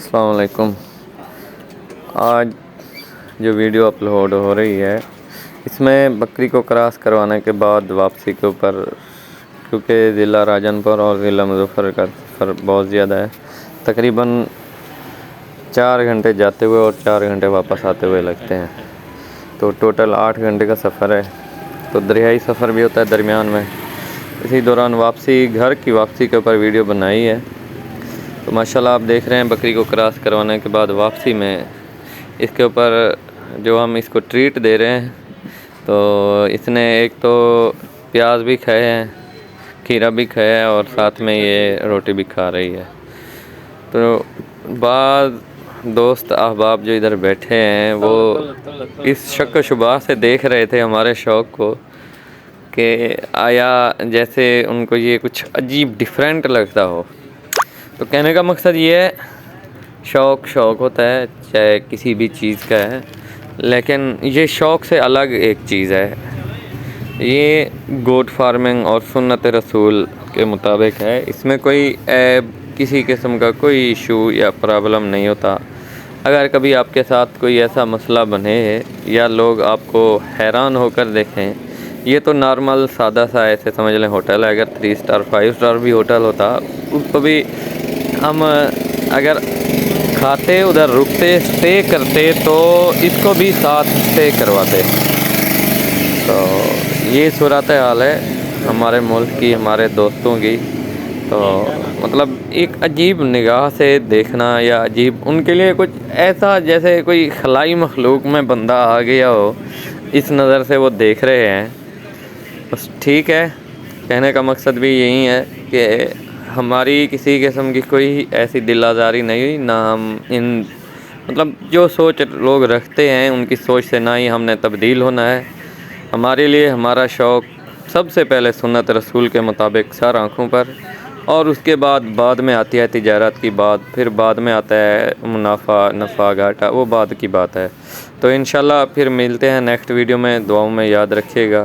अस्सलाम वालेकुम। आज जो वीडियो अपलोड हो रही है इसमें बकरी को क्रॉस करवाने के बाद वापसी के ऊपर, क्योंकि ज़िला राजनपुर और ज़िला मुज़फ़्फ़र का सफ़र बहुत ज़्यादा है, तकरीबन 4 घंटे जाते हुए और 4 घंटे वापस आते हुए लगते हैं, तो टोटल 8 घंटे का सफ़र है। तो दरियाई सफ़र भी होता है दरमियान में। इसी दौरान वापसी, घर की वापसी के ऊपर वीडियो बनाई है। तो माशाल्लाह आप देख रहे हैं बकरी को क्रॉस करवाने के बाद वापसी में इसके ऊपर जो हम इसको ट्रीट दे रहे हैं, तो इसने एक तो प्याज भी खाए हैं, खीरा भी खाया है और साथ में ये रोटी भी खा रही है। तो बाद दोस्त अहबाब जो इधर बैठे हैं वो इस शक व शुबा से देख रहे थे हमारे शौक़ को कि आया जैसे उनको ये कुछ अजीब डिफरेंट लगता हो। तो कहने का मकसद ये है, शौक़ होता है चाहे किसी भी चीज़ का है, लेकिन ये शौक़ से अलग एक चीज़ है। ये गोट फार्मिंग और सुन्नत रसूल के मुताबिक है। इसमें कोई ऐब, किसी किस्म का कोई इशू या प्रॉब्लम नहीं होता। अगर कभी आपके साथ कोई ऐसा मसला बने या लोग आपको हैरान होकर देखें, ये तो नॉर्मल सादा सा ऐसे समझ लें होटल है। अगर 3 स्टार 5 स्टार भी होटल होता, उसको भी हम अगर खाते, उधर रुकते, स्टे करते, तो इसको भी साथ स्टे करवाते। तो ये सूरत हाल है हमारे मुल्क की, हमारे दोस्तों की। तो मतलब एक अजीब निगाह से देखना या अजीब, उनके लिए कुछ ऐसा जैसे कोई खलाई मखलूक में बंदा आ गया हो, इस नज़र से वो देख रहे हैं। बस ठीक है, कहने का मकसद भी यही है कि हमारी किसी किस्म की कोई ऐसी दिल आज़ारी नहीं हुई, ना हम इन मतलब जो सोच लोग रखते हैं उनकी सोच से ना ही हमने तब्दील होना है। हमारे लिए हमारा शौक़ सबसे पहले सुन्नत रसूल के मुताबिक सर आँखों पर, और उसके बाद में आती है तिजारत की बात, फिर बाद में आता है मुनाफा नफ़ा घाटा, वो बाद की बात है। तो इंशाल्लाह फिर मिलते हैं नेक्स्ट वीडियो में। दुआओं में याद रखिएगा।